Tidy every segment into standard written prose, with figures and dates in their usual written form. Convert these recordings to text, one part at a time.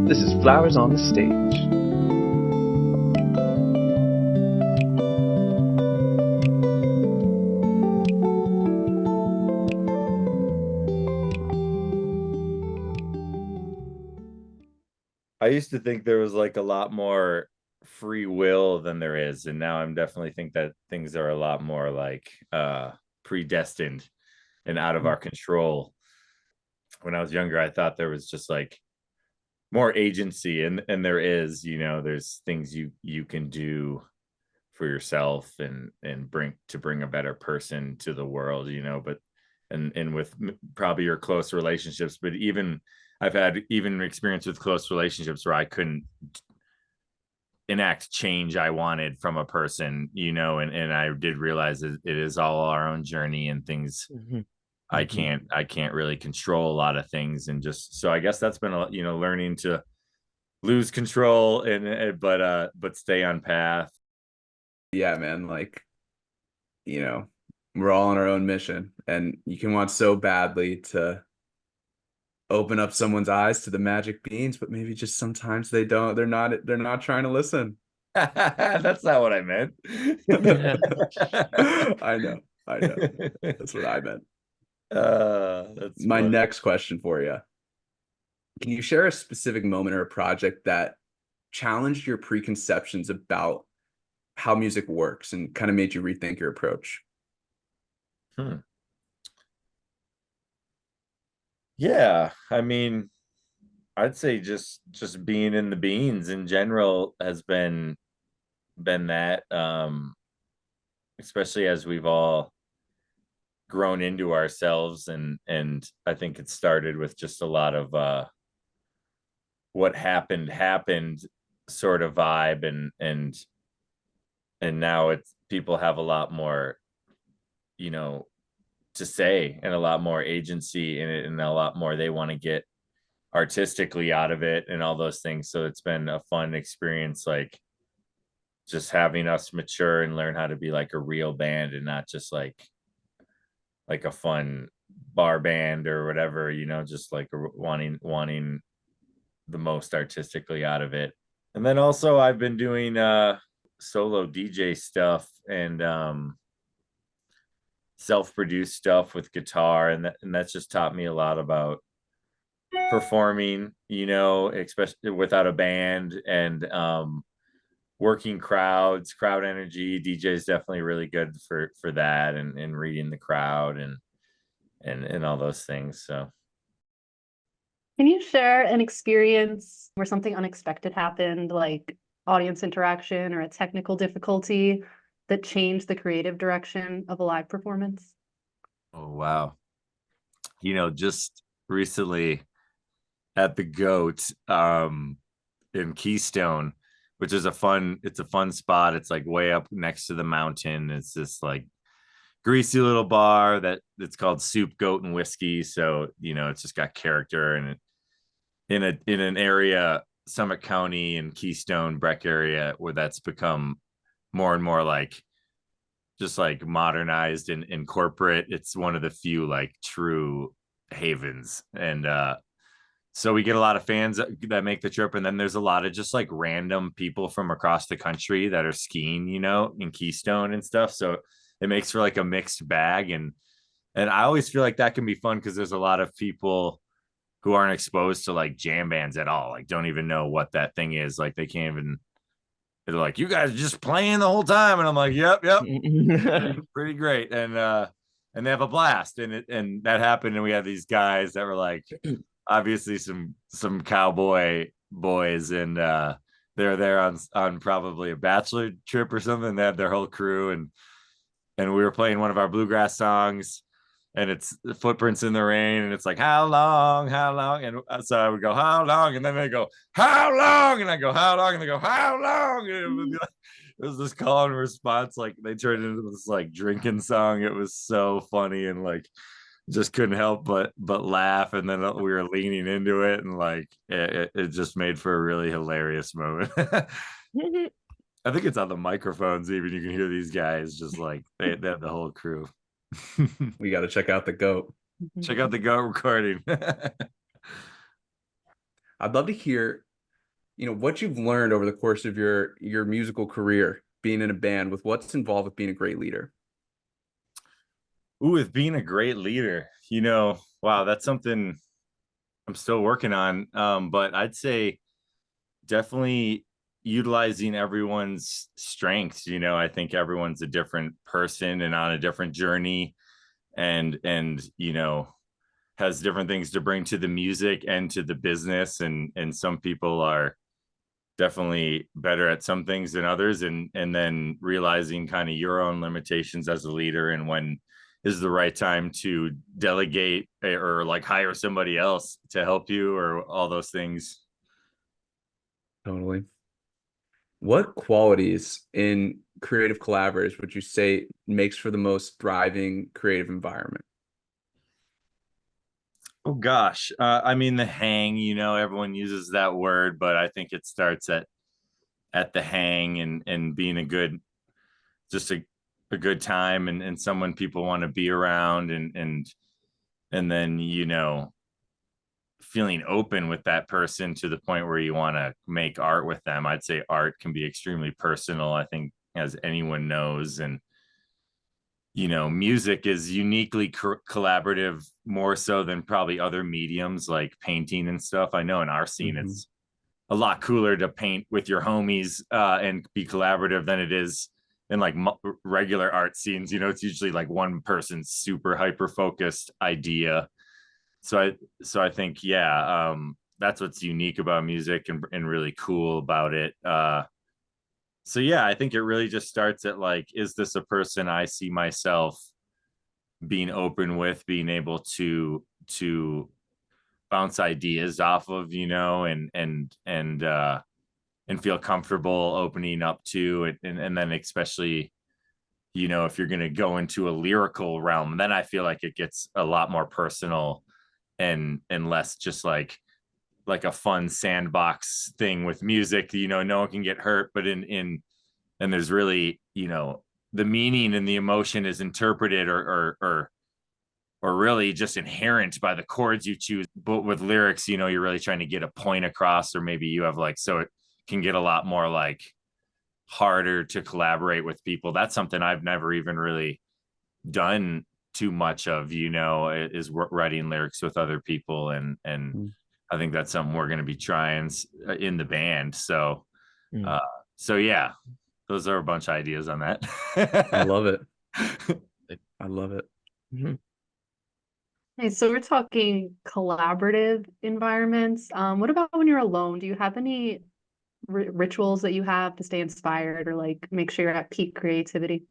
This is Flowers on the Stage. I used to think there was like a lot more free will than there is, and now I'm definitely think that things are a lot more like predestined and out of our control. When I was younger, I thought there was just like more agency, and there is, there's things you can do for yourself and bring a better person to the world, but and with probably your close relationships, but even I've had even experience with close relationships where I couldn't enact change I wanted from a person, and I did realize that it is all our own journey and things. Mm-hmm. I can't really control a lot of things, and just so I guess that's been learning to lose control and but stay on path. Yeah, man, like, you know, we're all on our own mission, and you can want so badly to open up someone's eyes to the magic beans, but maybe just sometimes they don't. They're not trying to listen. That's not what I meant. I know. I know. That's what I meant. That's My funny. next question for you. Can you share a specific moment or a project that challenged your preconceptions about how music works and kind of made you rethink your approach? Yeah, I mean, I'd say just being in the beans in general has been that, especially as we've all grown into ourselves, and I think it started with just a lot of what happened sort of vibe, and now it's people have a lot more, you know to say, and a lot more agency in it, and a lot more they want to get artistically out of it and all those things. So it's been a fun experience, like just having us mature and learn how to be like a real band and not just like a fun bar band or whatever, just like wanting the most artistically out of it. And then also I've been doing solo DJ stuff and self-produced stuff with guitar, and that's just taught me a lot about performing, especially without a band, and working crowd energy. DJ is definitely really good for that, and reading the crowd and all those things. So Can you share an experience where something unexpected happened, like audience interaction or a technical difficulty that changed the creative direction of a live performance? oh wow, just recently at the Goat in Keystone, which is it's a fun spot. It's like way up next to the mountain. It's this like greasy little bar that's called Soup, Goat, and Whiskey. So it's just got character, and in an area, Summit County and Keystone Breck area, where that's become more and more like just like modernized and corporate. It's one of the few like true havens, and so we get a lot of fans that make the trip, and then there's a lot of just like random people from across the country that are skiing, in Keystone and stuff. So it makes for like a mixed bag, and I always feel like that can be fun because there's a lot of people who aren't exposed to like jam bands at all, like don't even know what that thing is. Like they can't even. They're like, "You guys are just playing the whole time," and I'm like, "Yep, pretty great." And they have a blast, and that happened, and we had these guys that were like obviously some cowboy boys, and they're there on probably a bachelor trip or something. They had their whole crew, and we were playing one of our bluegrass songs, and it's the Footprints in the Rain, and it's like how long, and so I would go how long, and then they go how long, and I go how long, and they go how long, and it was this call and response, like they turned into this like drinking song. It was so funny, and like just couldn't help but laugh, and then we were leaning into it, and like it just made for a really hilarious moment. I think it's on the microphones, even you can hear these guys just like they have the whole crew. We got to check out the Goat. Check out the Goat recording. I'd love to hear what you've learned over the course of your musical career, being in a band, with what's involved with being a great leader. Ooh, with being a great leader, wow, that's something I'm still working on. But I'd say definitely utilizing everyone's strengths. I think everyone's a different person and on a different journey, and has different things to bring to the music and to the business, and some people are definitely better at some things than others, and then realizing kind of your own limitations as a leader, and when is the right time to delegate or like hire somebody else to help you, or all those things. Totally. What qualities in creative collaborators would you say makes for the most thriving creative environment? Oh gosh, I mean the hang. Everyone uses that word, but I think it starts at the hang, and being just a good time, and someone people want to be around, and then feeling open with that person to the point where you want to make art with them. I'd say art can be extremely personal, I think, as anyone knows, and music is uniquely collaborative, more so than probably other mediums like painting and stuff. I know in our scene it's a lot cooler to paint with your homies and be collaborative than it is in like regular art scenes. It's usually like one person's super hyper focused idea. So I think, yeah, that's what's unique about music, and really cool about it. So yeah, I think it really just starts at like, is this a person I see myself being open with, being able to bounce ideas off of, and feel comfortable opening up to it, and then especially, if you're going to go into a lyrical realm, then I feel like it gets a lot more personal, and less just like a fun sandbox thing with music. No one can get hurt, but and there's really, the meaning and the emotion is interpreted or really just inherent by the chords you choose. But with lyrics, you're really trying to get a point across, or maybe you have like, so it can get a lot more like harder to collaborate with people. That's something I've never even really done too much of, is writing lyrics with other people, and I think that's something we're going to be trying in the band. So yeah, those are a bunch of ideas on that. I love it. I love it. Okay, so we're talking collaborative environments. What about when you're alone? Do you have any rituals that you have to stay inspired, or like make sure you're at peak creativity?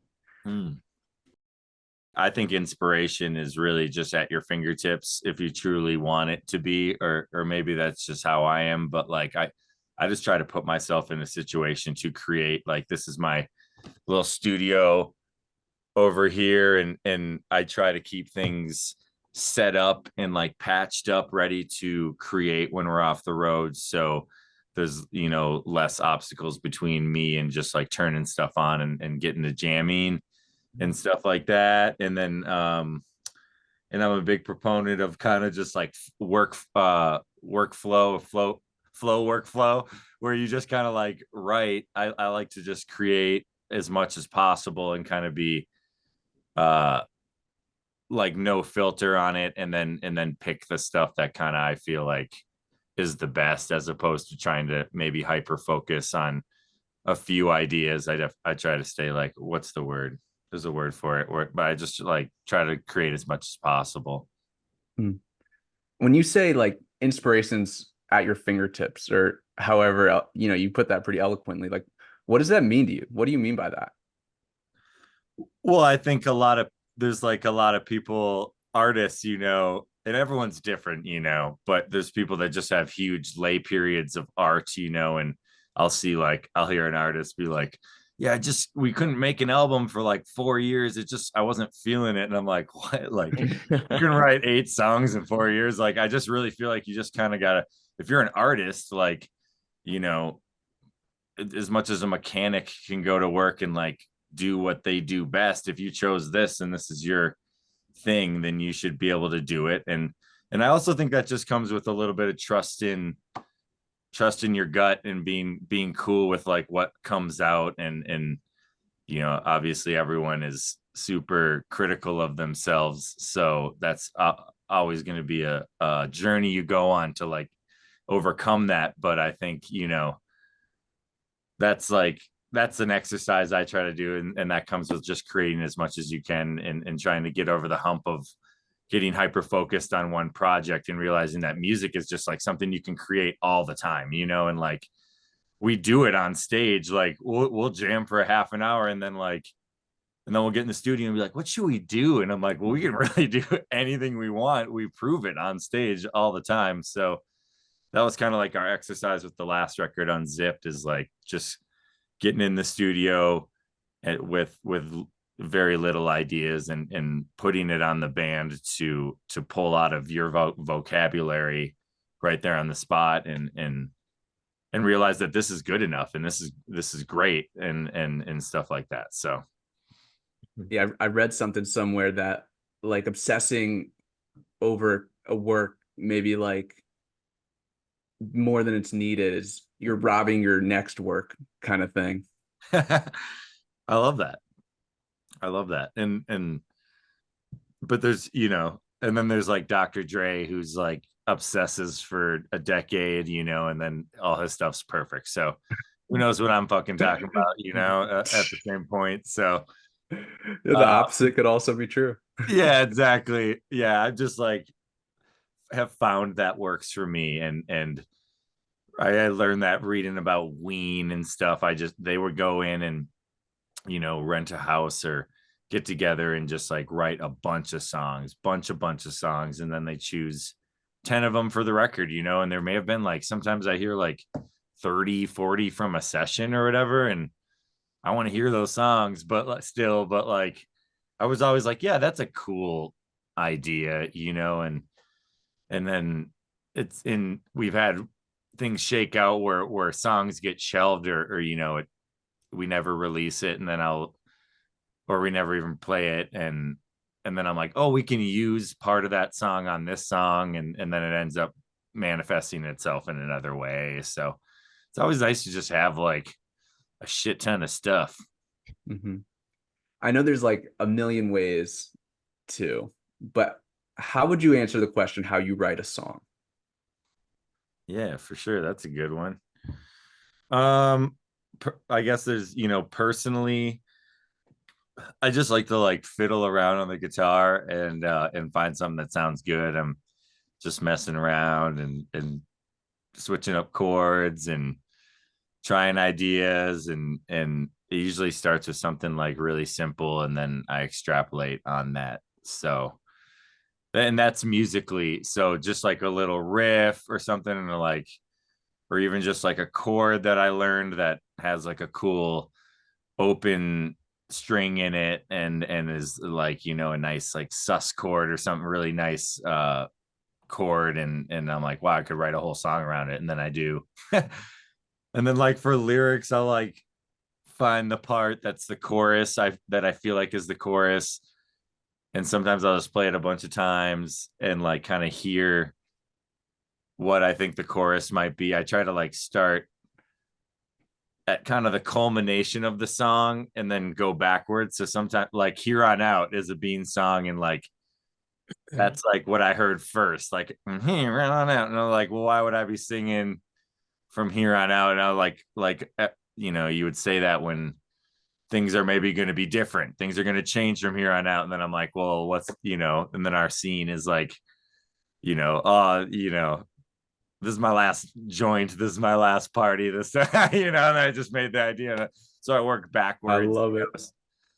I think inspiration is really just at your fingertips if you truly want it to be, or maybe that's just how I am. But like, I just try to put myself in a situation to create. Like, this is my little studio over here, and I try to keep things set up and like patched up, ready to create when we're off the road. So there's, less obstacles between me and just like turning stuff on and getting to jamming and stuff like that. And then and I'm a big proponent of kind of just like workflow, where you just kind of like write. I like to just create as much as possible and kind of be like no filter on it, and then pick the stuff that kind of I feel like is the best, as opposed to trying to maybe hyper focus on a few ideas. I try to stay like, what's the word? There's a word for it, but I just like try to create as much as possible. When you say like inspirations at your fingertips, or however, you put that pretty eloquently, like, what does that mean to you? What do you mean by that? Well, I think there's like a lot of people, artists, and everyone's different, but there's people that just have huge lay periods of art, and I'll hear an artist be like, yeah, we couldn't make an album for like 4 years. I wasn't feeling it. And I'm like, what? Like, you can write 8 songs in 4 years. Like, I just really feel like you just kind of gotta, if you're an artist, like, as much as a mechanic can go to work and like do what they do best, if you chose this and this is your thing, then you should be able to do it. And I also think that just comes with a little bit of trust in trusting your gut and being cool with like what comes out. And you know, obviously everyone is super critical of themselves, so that's always going to be a journey you go on to like overcome that. But I think, you know, that's like that's an exercise I try to do, and that comes with just creating as much as you can, and trying to get over the hump of getting hyper focused on one project and realizing that music is just like something you can create all the time, you know. And like we do it on stage, like we'll jam for a half an hour, and then we'll get in the studio and be like, what should we do? And I'm like, well, we can really do anything we want. We prove it on stage all the time. So that was kind of like our exercise with the last record, Unzipped, is like just getting in the studio with very little ideas, and putting it on the band to pull out of your vocabulary right there on the spot, and realize that this is good enough, and this is great, and stuff like that. So Yeah, I read something somewhere that like obsessing over a work maybe like more than it's needed is you're robbing your next work kind of thing. I love that. And but there's, you know, and then there's like Dr. Dre, who's like obsesses for a decade, you know, and then all his stuff's perfect. So who knows what I'm fucking talking about, you know, at the same point. So Yeah, the opposite could also be true. yeah, exactly. Yeah, I just like have found that works for me, and I learned that reading about Ween and stuff. They would go in and, you know, rent a house or get together and just like write a bunch of songs, bunch of songs, and then they choose 10 of them for the record, you know. And there may have been like, sometimes I hear like 30, 40 from a session or whatever, and I want to hear those songs, but like I was always like, yeah, that's a cool idea, you know. And then we've had things shake out where songs get shelved, or you know, we never release it, and then or we never even play it, and then I'm like, oh, we can use part of that song on this song, and then it ends up manifesting itself in another way. So it's always nice to just have like a shit ton of stuff. Mm-hmm. I know there's like a million ways to, but how would you answer the question how you write a song? Yeah, for sure, that's a good one. I guess there's, you know, personally, I just like to like fiddle around on the guitar, and find something that sounds good. I'm just messing around, and switching up chords and trying ideas, and it usually starts with something like really simple, and then I extrapolate on that. So, and that's musically. So just like a little riff or something, and like, or even just like a chord that I learned that has like a cool open string in it, and is like, you know, a nice like sus chord or something really nice chord, and I'm like, wow, I could write a whole song around it, and then I do. And then like for lyrics, I'll like find the part that's the chorus that I feel like is the chorus, and sometimes I'll just play it a bunch of times and like kind of hear what I think the chorus might be. I try to like start at kind of the culmination of the song and then go backwards. So sometimes like Here On Out is a Bean song, and like that's like what I heard first, like here on out, and I'm like, well, why would I be singing from here on out? And I you know, you would say that when things are maybe going to be different, things are going to change from here on out, and then I'm like, well, what's, you know, and then our scene is like, you know, you know, this is my last joint, this is my last party, this you know, and I just made the idea, so I work backwards. I love it.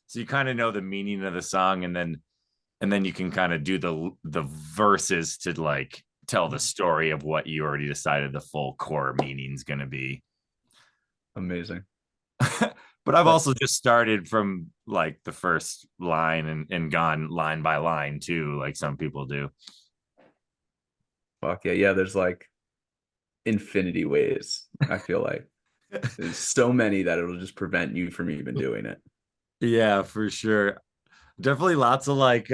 So you kind of know the meaning of the song, and then you can kind of do the verses to like tell the story of what you already decided the full core meaning is going to be. Amazing. But I've also just started from like the first line, and gone line by line too, like some people do. Fuck yeah. Yeah, there's like infinity ways. I feel like there's so many that it'll just prevent you from even doing it. Yeah, for sure. Definitely lots of like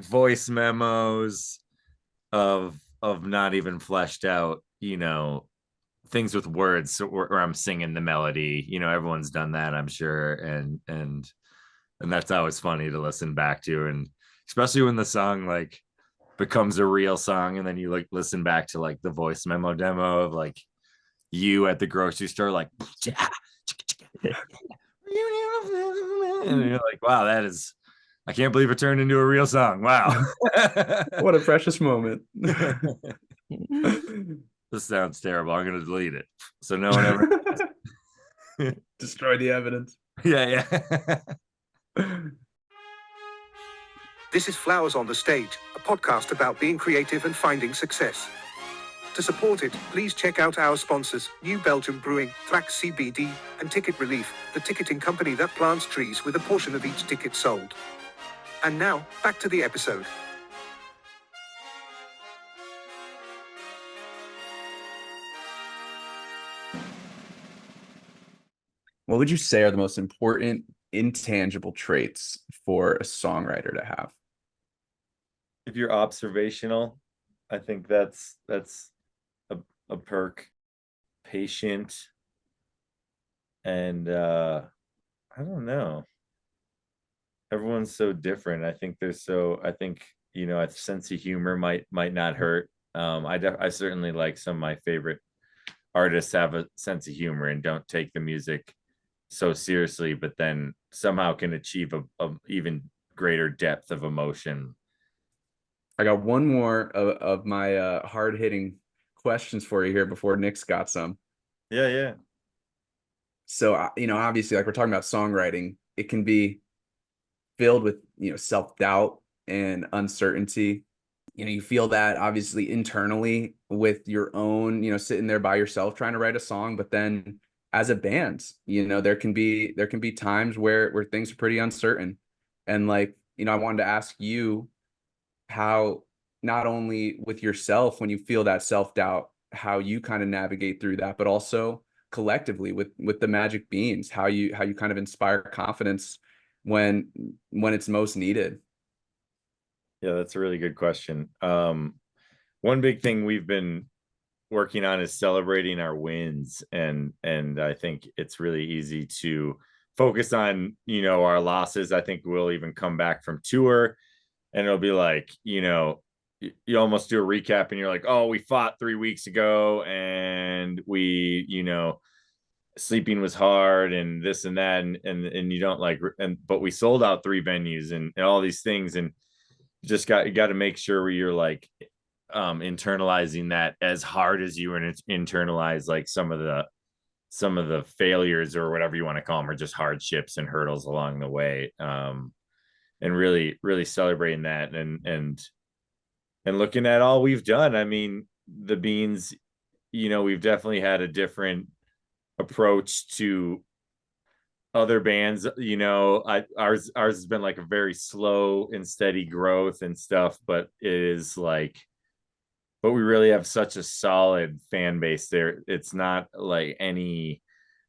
voice memos of not even fleshed out you know, things with words where I'm singing the melody. You know, everyone's done that, I'm sure, and that's always funny to listen back to, and especially when the song like becomes a real song, and then you like listen back to like the voice memo demo of like you at the grocery store, like, and you're like, wow, that is, I can't believe it turned into a real song. Wow. What a precious moment. This sounds terrible. I'm gonna delete it so no one ever Destroy the evidence. yeah. This is Flowers on the Stage, a podcast about being creative and finding success. To support it, please check out our sponsors, New Belgium Brewing, Thrax CBD, and Ticket Relief, the ticketing company that plants trees with a portion of each ticket sold. And now, back to the episode. What would you say are the most important intangible traits for a songwriter to have? If you're observational, I think that's a perk. Patient, and I don't know. Everyone's so different. I think you know, a sense of humor might not hurt. I certainly like some of my favorite artists have a sense of humor and don't take the music so seriously, but then somehow can achieve a even greater depth of emotion. I got one more of my hard-hitting questions for you here before Nick's got some. Yeah. So, you know, obviously, like we're talking about songwriting, it can be filled with, you know, self-doubt and uncertainty. You know, you feel that obviously internally with your own, you know, sitting there by yourself trying to write a song, but then as a band, you know, there can be times where things are pretty uncertain. And like, you know, I wanted to ask you how, not only with yourself when you feel that self-doubt, how you kind of navigate through that, but also collectively with the Magic Beans, how you kind of inspire confidence when it's most needed. Yeah, that's a really good question. One big thing we've been working on is celebrating our wins, and I think it's really easy to focus on, you know, our losses. I think we'll even come back from tour and it'll be like, you know, you almost do a recap and you're like, oh, we fought 3 weeks ago and we, you know, sleeping was hard and this and that, and you don't like, but we sold out 3 venues and all these things, and you got to make sure you're like internalizing that as hard as you internalize like some of the failures or whatever you want to call them, or just hardships and hurdles along the way, and really celebrating that, and looking at all we've done. I mean, the Beans, you know, we've definitely had a different approach to other bands. You know, ours has been like a very slow and steady growth and stuff, but it is like, but we really have such a solid fan base there. It's not like any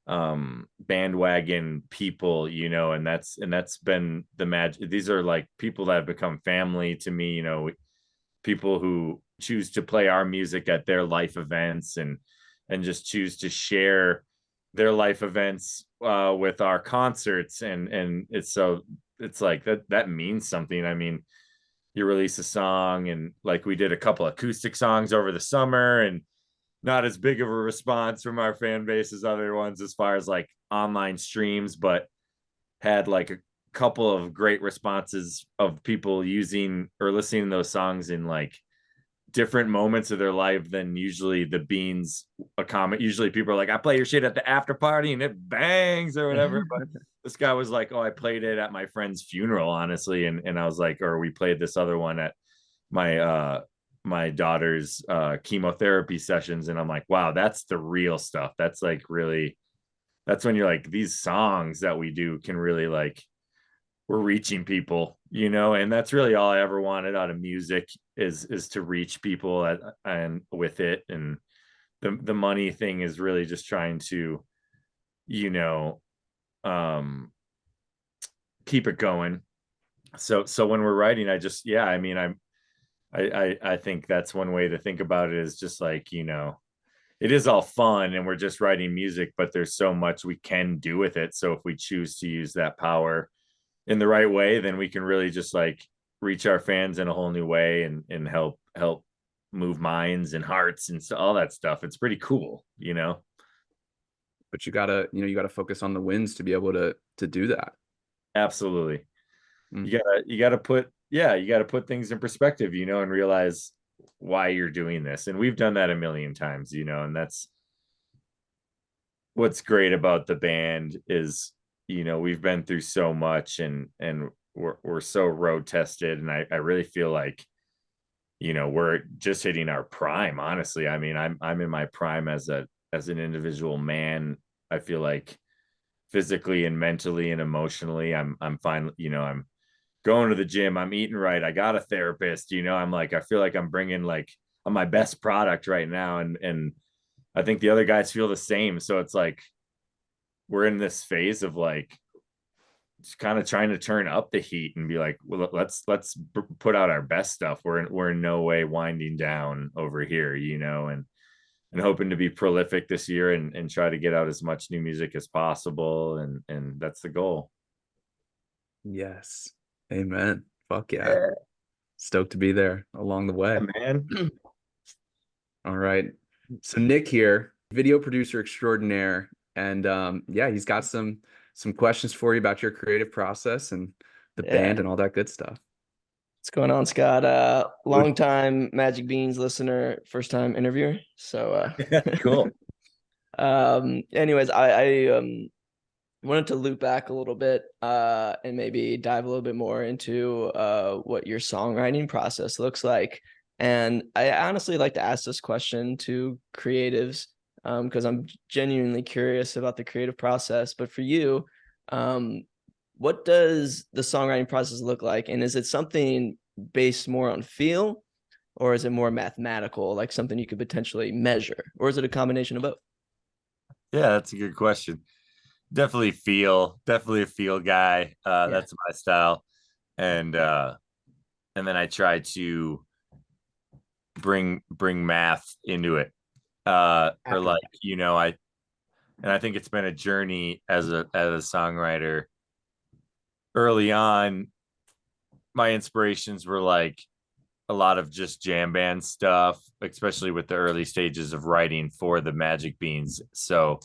bandwagon people, you know, and that's been the magic. These are like people that have become family to me, you know, people who choose to play our music at their life events and just choose to share their life events with our concerts, and it's like that means something. I mean, you release a song, and like we did a couple acoustic songs over the summer, and not as big of a response from our fan base as other ones as far as like online streams, but had like a couple of great responses of people using or listening to those songs in like different moments of their life than usually the Beans a comment. Usually people are like, I play your shit at the after party and it bangs or whatever. But this guy was like, oh, I played it at my friend's funeral, honestly. And I was like, or we played this other one at my daughter's chemotherapy sessions. And I'm like, wow, that's the real stuff. That's like really, that's when you're like, these songs that we do can really like, we're reaching people, you know, and that's really all I ever wanted out of music is to reach people and with it. And the money thing is really just trying to, you know, keep it going. So when we're writing, I mean, I think that's one way to think about it, is just like, you know, it is all fun and we're just writing music, but there's so much we can do with it. So if we choose to use that power in the right way, then we can really just like reach our fans in a whole new way and help move minds and hearts and all that stuff. It's pretty cool, you know. But you gotta focus on the wins to be able to do that. Absolutely. You gotta put things in perspective, you know, and realize why you're doing this. And we've done that a million times, you know, and that's what's great about the band is, you know, we've been through so much and we're so road tested. And I really feel like, you know, we're just hitting our prime, honestly. I mean, I'm in my prime as an individual man. I feel like physically and mentally and emotionally, I'm fine. You know, I'm going to the gym, I'm eating right, I got a therapist, you know, I'm like, I feel like I'm bringing like I'm my best product right now. And I think the other guys feel the same. So it's like we're in this phase of like just kind of trying to turn up the heat and be like, well, let's put out our best stuff. We're in no way winding down over here, you know, and hoping to be prolific this year and try to get out as much new music as possible. And that's the goal. Yes. Amen. Fuck yeah. Stoked to be there along the way. Yeah, man. All right. So Nick here, video producer extraordinaire. And yeah, he's got some questions for you about your creative process and the band and all that good stuff. What's going on, Scott? Long time Magic Beans listener, first time interviewer. So cool. Anyways, I wanted to loop back a little bit and maybe dive a little bit more into what your songwriting process looks like. And I honestly like to ask this question to creatives because I'm genuinely curious about the creative process. But for you, what does the songwriting process look like? And is it something based more on feel, or is it more mathematical, like something you could potentially measure? Or is it a combination of both? Yeah, that's a good question. Definitely a feel guy. That's my style. And then I try to bring math into it. Or like, you know, I think it's been a journey as a songwriter. Early on, my inspirations were like a lot of just jam band stuff, especially with the early stages of writing for the Magic Beans. So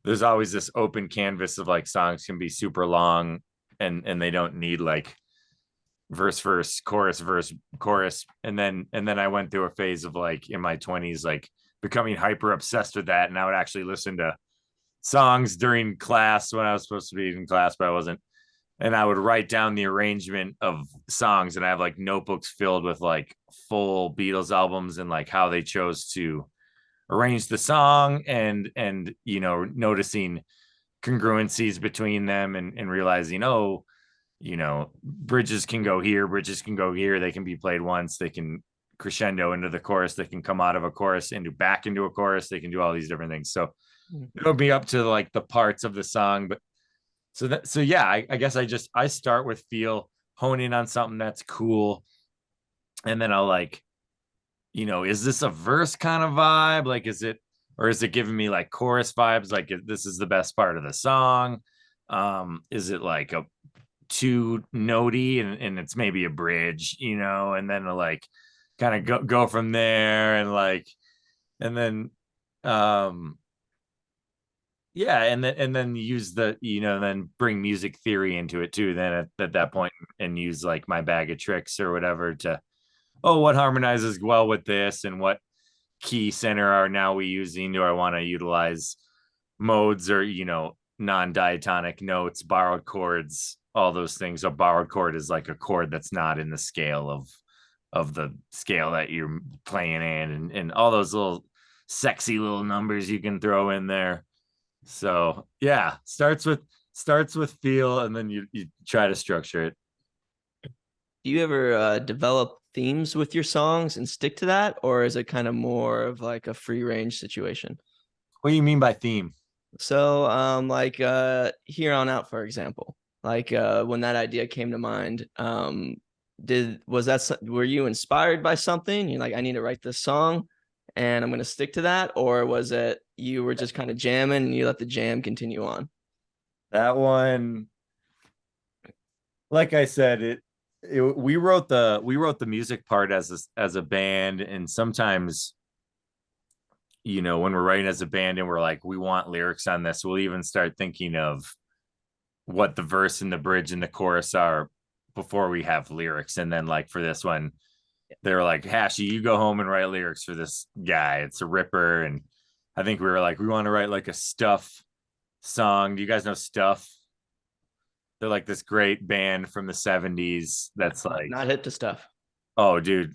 there's always this open canvas of like songs can be super long and they don't need like verse, chorus. And then I went through a phase of like in my 20s, like becoming hyper obsessed with that. And I would actually listen to songs during class when I was supposed to be in class, but I wasn't. And I would write down the arrangement of songs, and I have like notebooks filled with like full Beatles albums and like how they chose to arrange the song and you know, noticing congruencies between them and realizing, oh, you know, bridges can go here, they can be played once, they can crescendo into the chorus, they can come out of a chorus into back into a chorus, they can do all these different things. So it'll be up to like the parts of the song. But so yeah, I guess I start with feel, hone in on something that's cool, and then I'll like, you know, is this a verse kind of vibe? Like, is it giving me like chorus vibes? Like, this is the best part of the song. Is it like a too notey and it's maybe a bridge, you know, and then like kind of go from there and like, and then, yeah, and then use the, you know, then bring music theory into it too. Then at that point, and use like my bag of tricks or whatever to, oh, what harmonizes well with this, and what key center are now we using? Do I want to utilize modes or, you know, non-diatonic notes, borrowed chords, all those things? A borrowed chord is like a chord that's not in the scale of the scale that you're playing in, and all those little sexy little numbers you can throw in there. So yeah, starts with feel, and then you try to structure it. Do you ever develop themes with your songs and stick to that, or is it kind of more of like a free range situation? What do you mean by theme? So like here on out, for example, like when that idea came to mind, were you inspired by something? You're like, I need to write this song, and I'm going to stick to that? Or was it you were just kind of jamming and you let the jam continue on? That one, like I said, we wrote the music part as a band, and sometimes, you know, when we're writing as a band and we're like, we want lyrics on this, we'll even start thinking of what the verse and the bridge and the chorus are before we have lyrics. And then like for this one, they were like, Hachey, you go home and write lyrics for this guy. It's a ripper. And I think we were like, we want to write like a Stuff song. Do you guys know Stuff? They're like this great band from the 70s that's like not hip to Stuff. Oh, dude,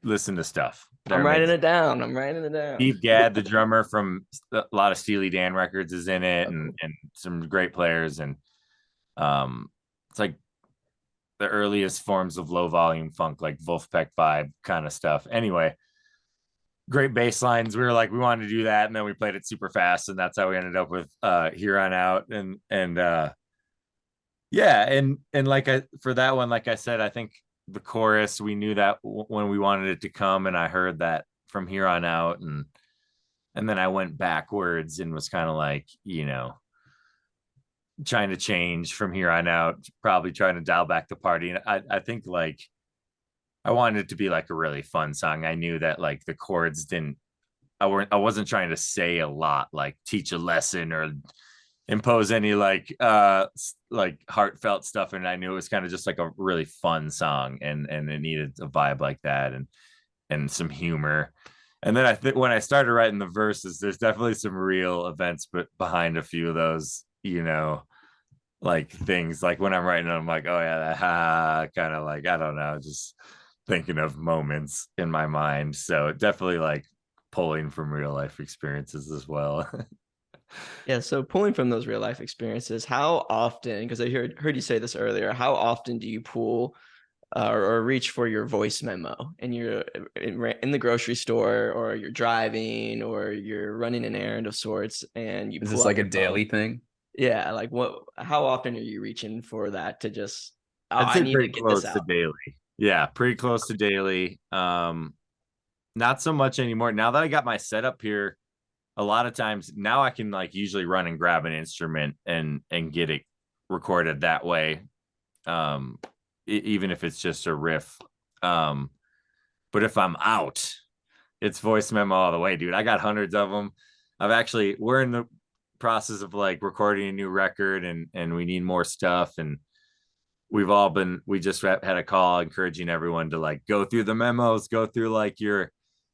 listen to Stuff. I'm writing it down. I'm writing it down. Steve Gadd, the drummer from a lot of Steely Dan records, is in it, and some great players. And it's like the earliest forms of low volume funk, like Wolfpack vibe kind of stuff. Anyway, great bass lines. We were like, we wanted to do that, and then we played it super fast, and that's how we ended up with Here On Out. And yeah, and like for that one, like I said, I think the chorus, we knew that when we wanted it to come, and I heard that from Here On Out, and then I went backwards and was kind of like, you know, trying to change from Here On Out, probably trying to dial back the party. And I think like I wanted it to be like a really fun song. I knew that like the chords I wasn't trying to say a lot, like teach a lesson or impose any like heartfelt stuff. And I knew it was kind of just like a really fun song, and it needed a vibe like that, and some humor. And then I think when I started writing the verses, there's definitely some real events but behind a few of those, you know, like things like when I'm writing, I'm like, oh yeah, that kind of like, I don't know, just thinking of moments in my mind. So definitely like pulling from real life experiences as well. Yeah, so pulling from those real life experiences, how often, because I heard you say this earlier, how often do you pull or reach for your voice memo, and you're in the grocery store, or you're driving, or you're running an errand of sorts, and you Is pull this out like a your daily phone? thing? Yeah, like how often are you reaching for that to just, I'd I say need to pretty get this close to out? daily. Yeah, pretty close to daily. Not so much anymore. Now that I got my setup here, a lot of times now I can like usually run and grab an instrument and get it recorded that way. Even if it's just a riff. But if I'm out, it's voice memo all the way, dude. I got hundreds of them. We're in the process of like recording a new record, and we need more stuff. And we just had a call encouraging everyone to like go through the memos, go through like your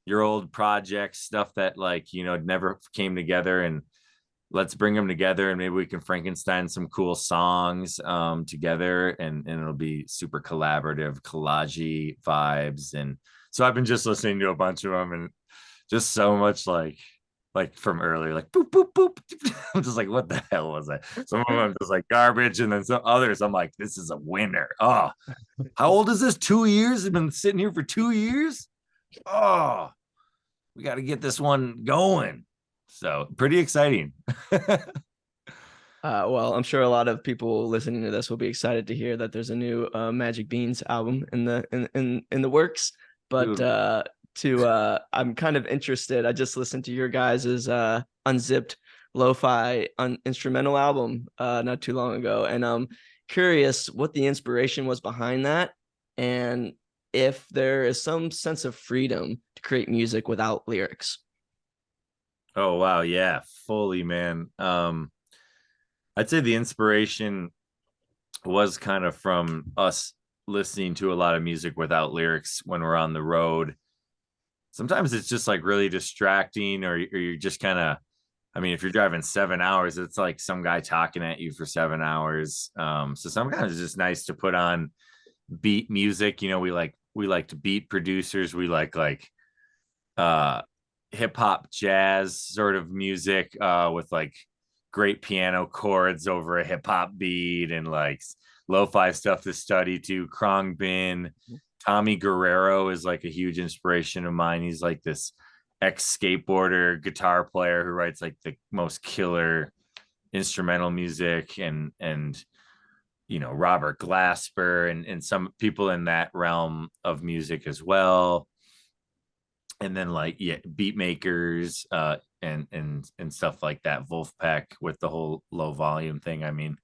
old projects, stuff that like, you know, never came together, and let's bring them together, and maybe we can Frankenstein some cool songs together, and it'll be super collaborative, collagey vibes. And so I've been just listening to a bunch of them, and just so much like from earlier, like boop boop boop. I'm just like, what the hell was that? Some of them just like garbage, and then some others I'm like, this is a winner. Oh, how old is this? 2 years? I've been sitting here for 2 years. Oh, we got to get this one going. So pretty exciting. Well, I'm sure a lot of people listening to this will be excited to hear that there's a new Magic Beans album in the works. But I'm kind of interested. I just listened to your guys's unzipped lo-fi instrumental album not too long ago, and I'm curious what the inspiration was behind that, and if there is some sense of freedom to create music without lyrics. Oh wow, yeah, fully, man. I'd say the inspiration was kind of from us listening to a lot of music without lyrics when we're on the road. Sometimes it's just like really distracting, or you're just kind of, I mean, if you're driving 7 hours, it's like some guy talking at you for 7 hours. So sometimes it's just nice to put on beat music. You know, we like beat producers. We like hip hop jazz sort of music with like great piano chords over a hip hop beat, and like lo-fi stuff to study to. Khruangbin, Tommy Guerrero is like a huge inspiration of mine. He's like this ex-skateboarder guitar player who writes like the most killer instrumental music, and you know, Robert Glasper and some people in that realm of music as well. and then like beat makers and stuff like that. Wolfpack with the whole low volume thing. I mean,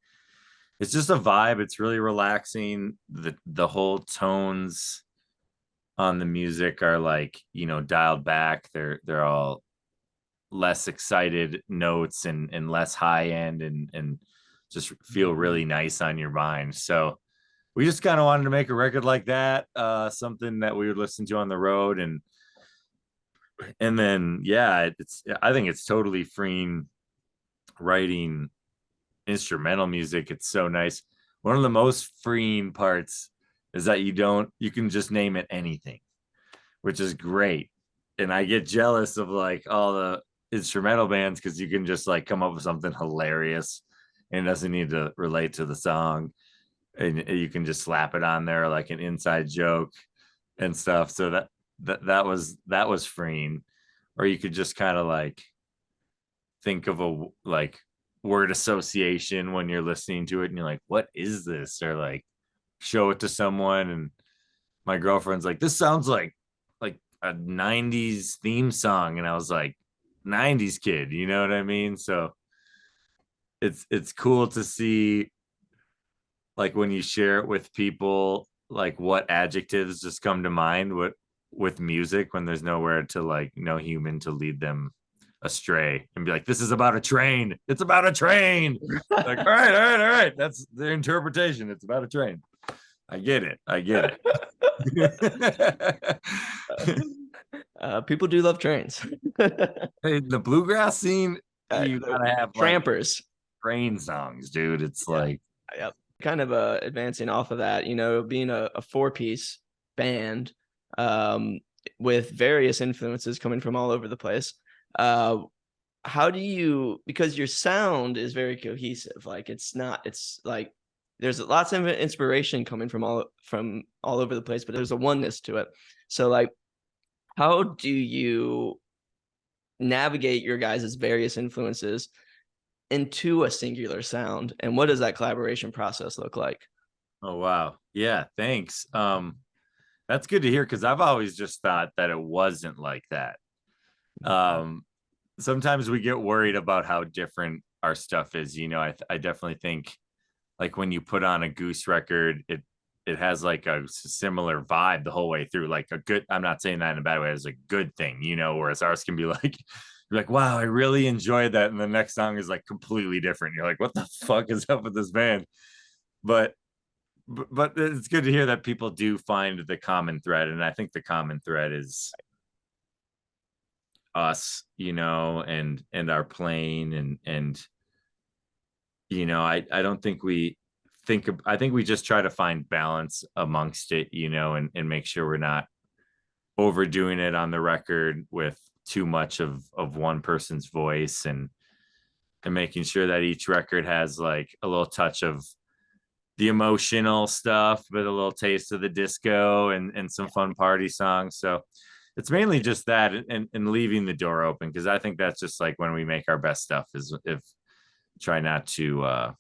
it's just a vibe. It's really relaxing. The whole tones on the music are like, dialed back. They're all less excited notes and less high end and just feel really nice on your mind. So we just kind of wanted to make a record like that, something that we would listen to on the road. And then I think it's totally freeing writing instrumental music. It's so nice. One of the most freeing parts is that you can just name it anything, which is great. And I get jealous of like all the instrumental bands because you can just like come up with something hilarious and it doesn't need to relate to the song, and you can just slap it on there like an inside joke and stuff. So that was freeing. Or you could just kind of like think of a like word association when you're listening to it and you're like, what is this? Or like show it to someone, and my girlfriend's like, this sounds like a 90s theme song, and I was like, 90s kid, you know what I mean? So it's cool to see like when you share it with people, like what adjectives just come to mind with music when there's nowhere to like no human to lead them astray and be like, this is about a train. It's about a train. Like, all right. That's their interpretation. It's about a train. I get it. People do love trains. Hey, the bluegrass scene, you gotta have trampers, like, train songs, dude. It's like, yep. Kind of advancing off of that, being a 4-piece band with various influences coming from all over the place. How do you, because your sound is very cohesive, like it's like there's lots of inspiration coming from all over the place, but there's a oneness to it. So like, how do you navigate your guys' various influences into a singular sound, and what does that collaboration process look like? Oh wow, yeah, thanks. That's good to hear, because I've always just thought that it wasn't like that. Sometimes we get worried about how different our stuff is. I definitely think like when you put on a Goose record, it has like a similar vibe the whole way through, like a good, I'm not saying that in a bad way, it's a good thing, whereas ours can be like, you're like, wow, I really enjoyed that, and the next song is like completely different. You're like, what the fuck is up with this band? But it's good to hear that people do find the common thread, and I think the common thread is us, and our playing, and I don't think we I think we just try to find balance amongst it, and make sure we're not overdoing it on the record with too much of one person's voice, and making sure that each record has like a little touch of the emotional stuff, but a little taste of the disco and some fun party songs. So it's mainly just that, and leaving the door open, because I think that's just like when we make our best stuff, is if try not to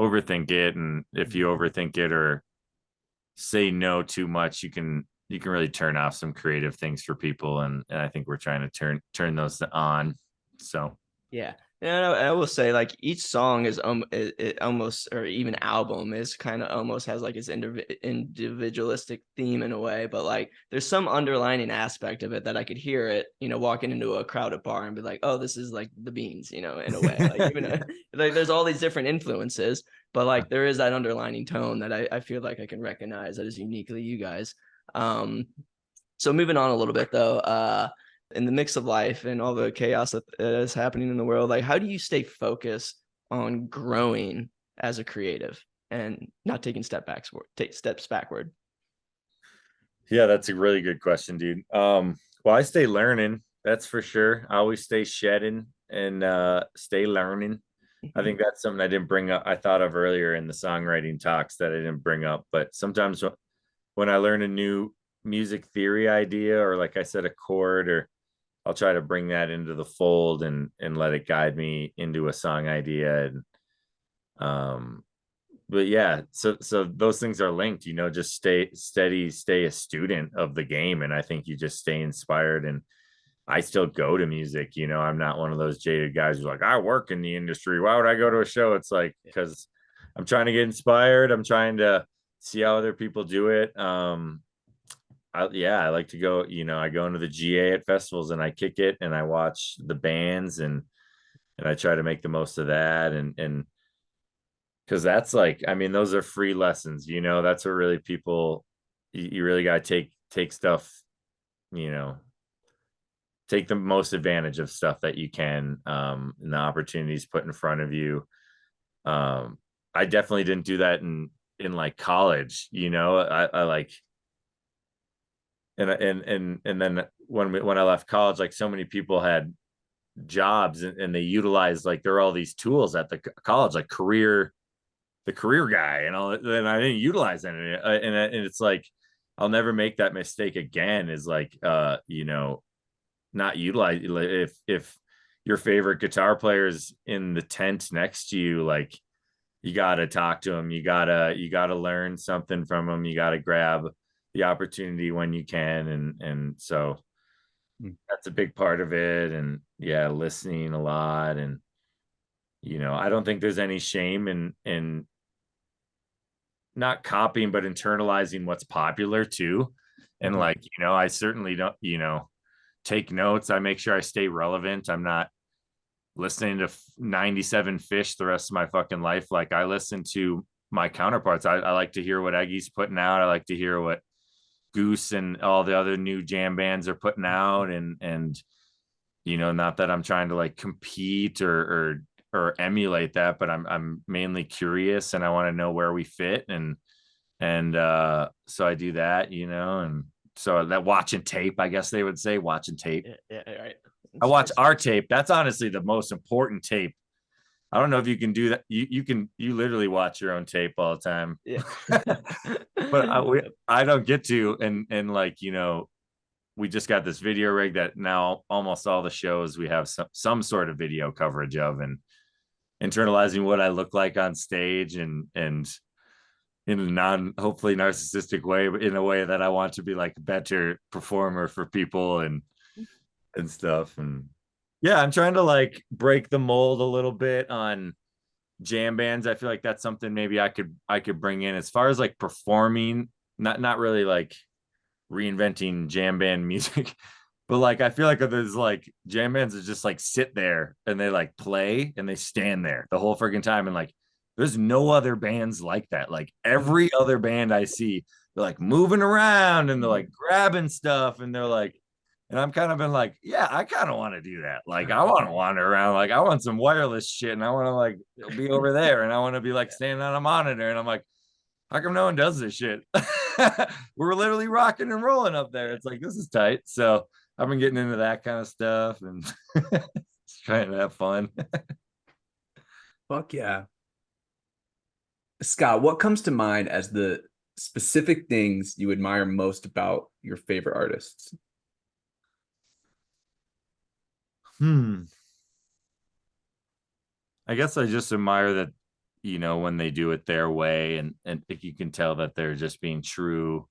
overthink it. And if you overthink it or say no too much, you can really turn off some creative things for people, and I think we're trying to turn those on. So yeah. I will say, like, each song is it almost, or even album is kind of almost has like its individualistic theme in a way, but like there's some underlining aspect of it that I could hear it, walking into a crowded bar and be like, oh, this is like the Beans, in a way. Like even like there's all these different influences, but like there is that underlining tone that I feel like I can recognize that is uniquely you guys. So moving on a little bit though, in the mix of life and all the chaos that is happening in the world, like how do you stay focused on growing as a creative and not taking take steps backward? Yeah, that's a really good question, dude. Well, I stay learning, that's for sure. I always stay shedding and stay learning. I think that's something I didn't bring up, I thought of earlier in the songwriting talks that I didn't bring up. But sometimes when I learn a new music theory idea, or like I said, a chord, or I'll try to bring that into the fold and let it guide me into a song idea. And but yeah, so those things are linked, you know, just stay steady, stay a student of the game. And I think you just stay inspired. And I still go to music, you know, I'm not one of those jaded guys who's like, I work in the industry, why would I go to a show? It's like, because I'm trying to get inspired, I'm trying to see how other people do it. I like to go, you know, I go into the GA at festivals and I kick it and I watch the bands, and I try to make the most of that. And because that's like, I mean, those are free lessons, you know, that's what really people, you really got to take stuff, you know, take the most advantage of stuff that you can, and the opportunities put in front of you. I definitely didn't do that in like college, you know. I like, and then when I left college, like so many people had jobs, and they utilized, like, there are all these tools at the college, like the career guy and all that, and I didn't utilize any. And it's like, I'll never make that mistake again, is like, you know, not utilize, if your favorite guitar player's in the tent next to you, like, you got to talk to him, you gotta learn something from him, you got to grab the opportunity when you can. And so that's a big part of it. And yeah, listening a lot. And you know, I don't think there's any shame in not copying, but internalizing what's popular too. And like, you know, I certainly don't, you know, take notes. I make sure I stay relevant. I'm not listening to 97 Fish the rest of my fucking life. Like, I listen to my counterparts. I like to hear what Eggy's putting out. I like to hear what Goose and all the other new jam bands are putting out. And you know, not that I'm trying to like compete or emulate that, but I'm mainly curious and I want to know where we fit. And so I do that, you know. And so that watching tape, I guess they would say, watching tape. Yeah, right. I watch our tape. That's honestly the most important tape. I don't know if you can do that. You literally watch your own tape all the time. Yeah. But I don't get to. And like, you know, we just got this video rig that now almost all the shows we have some sort of video coverage of, and internalizing what I look like on stage, and in a hopefully narcissistic way, but in a way that I want to be like a better performer for people and stuff. And yeah, I'm trying to like break the mold a little bit on jam bands. I feel like that's something maybe I could bring in as far as like performing, not really like reinventing jam band music, but like, I feel like there's like jam bands that just like sit there and they like play and they stand there the whole freaking time. And like, there's no other bands like that. Like every other band I see, they're like moving around and they're like grabbing stuff and they're like, and I'm kind of been like, yeah, I kind of want to do that. Like, I want to wander around. Like, I want some wireless shit and I want to like be over there and I want to be like standing on a monitor. And I'm like, how come no one does this shit? We're literally rocking and rolling up there. It's like, this is tight. So I've been getting into that kind of stuff and just trying to have fun. Fuck yeah. Scott, what comes to mind as the specific things you admire most about your favorite artists? I guess I just admire that, you know, when they do it their way, and if you can tell that they're just being true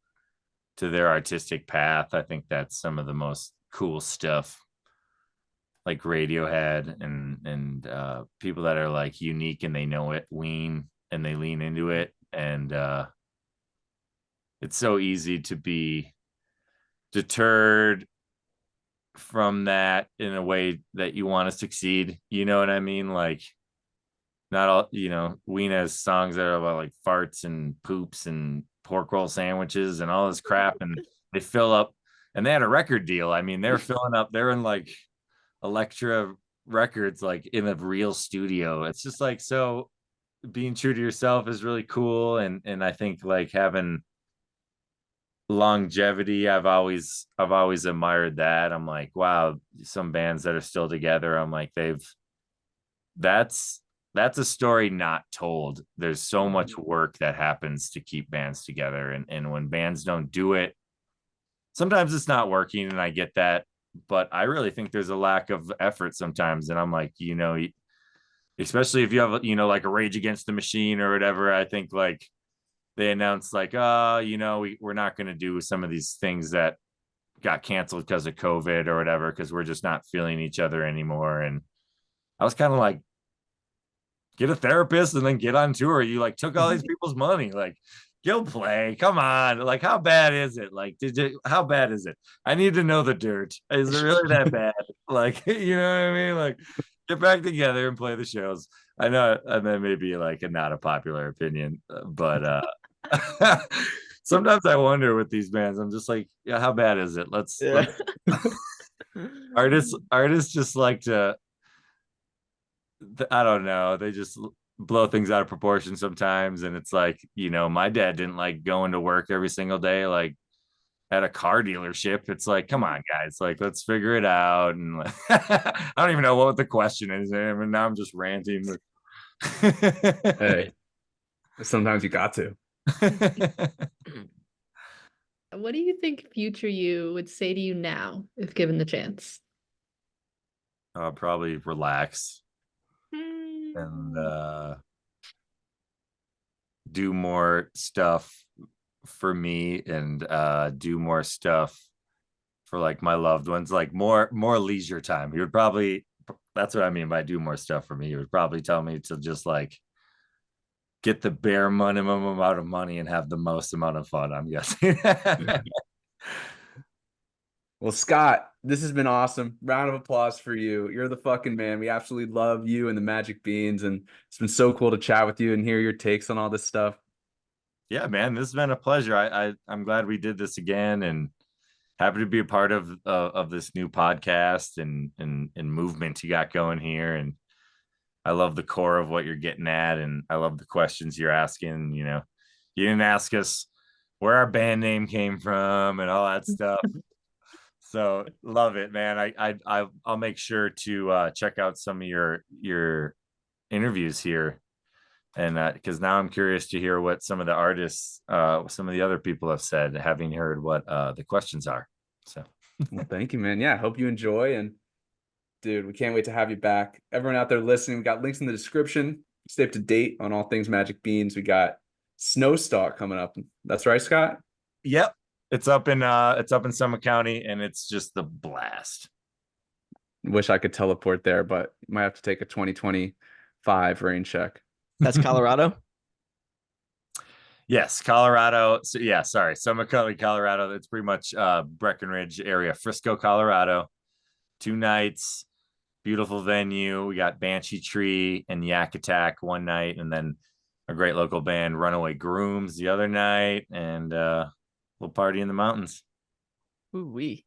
to their artistic path. I think that's some of the most cool stuff, like Radiohead and people that are like unique and they know it, and they lean into it. And it's so easy to be deterred from that in a way that you want to succeed. You know what I mean? Like, not all, you know, Ween has songs that are about like farts and poops and pork roll sandwiches and all this crap, and they fill up, and they had a record deal. I mean, they're filling up, they're in like Elektra Records, like in a real studio. It's just like, so being true to yourself is really cool. And I think like having longevity, I've always admired that. I'm like, wow, some bands that are still together, I'm like, that's a story not told. There's so much work that happens to keep bands together, and when bands don't do it, sometimes it's not working, and I get that, but I really think there's a lack of effort sometimes. And I'm like, you know, especially if you have, you know, like a Rage Against the Machine or whatever. I think like they announced like, you know, we're not going to do some of these things that got canceled because of COVID or whatever, because we're just not feeling each other anymore. And I was kind of like, get a therapist and then get on tour. You like took all these people's money. Like, go play. Come on. Like, how bad is it? Like, how bad is it? I need to know the dirt. Is it really that bad? Like, you know what I mean? Like, get back together and play the shows. I know, and then maybe like a not a popular opinion, but sometimes I wonder with these bands. I'm just like, yeah, how bad is it? Let's artists just like to, I don't know, they just blow things out of proportion sometimes. And it's like, you know, my dad didn't like going to work every single day, like at a car dealership. It's like, come on, guys, like let's figure it out. And like, I don't even know what the question is. I mean, now I'm just ranting. Hey, sometimes you got to. What do you think future you would say to you now if given the chance? Probably relax and do more stuff for me, and do more stuff for like my loved ones, like more leisure time. He would probably, that's what I mean by do more stuff for me. He would probably tell me to just like get the bare minimum amount of money and have the most amount of fun, I'm guessing. Well, Scott, this has been awesome. Round of applause for you. You're the fucking man. We absolutely love you and the Magic Beans, and it's been so cool to chat with you and hear your takes on all this stuff. Yeah, man, this has been a pleasure. I'm glad we did this again, and happy to be a part of this new podcast and movement you got going here. And I love the core of what you're getting at, and I love the questions you're asking. You know, you didn't ask us where our band name came from and all that stuff. So love it, man. I'll make sure to check out some of your interviews here, and because now I'm curious to hear what some of the artists, some of the other people have said, having heard what the questions are. So Well, thank you, man. Yeah, I hope you enjoy. And dude, we can't wait to have you back. Everyone out there listening, we got links in the description. Stay up to date on all things Magic Beans. We got SNOWSTALK coming up. That's right, Scott? yep, it's up in Summit County, and it's just the blast. Wish I could teleport there, but might have to take a 2025 rain check. That's Colorado. Yes, Colorado. So yeah, sorry, Summit County, Colorado. It's pretty much Breckenridge area, Frisco, Colorado. 2 nights, beautiful venue. We got Banshee Tree and Yak Attack one night, and then a great local band, Runaway Grooms, the other night, and we'll party in the mountains. Ooh wee.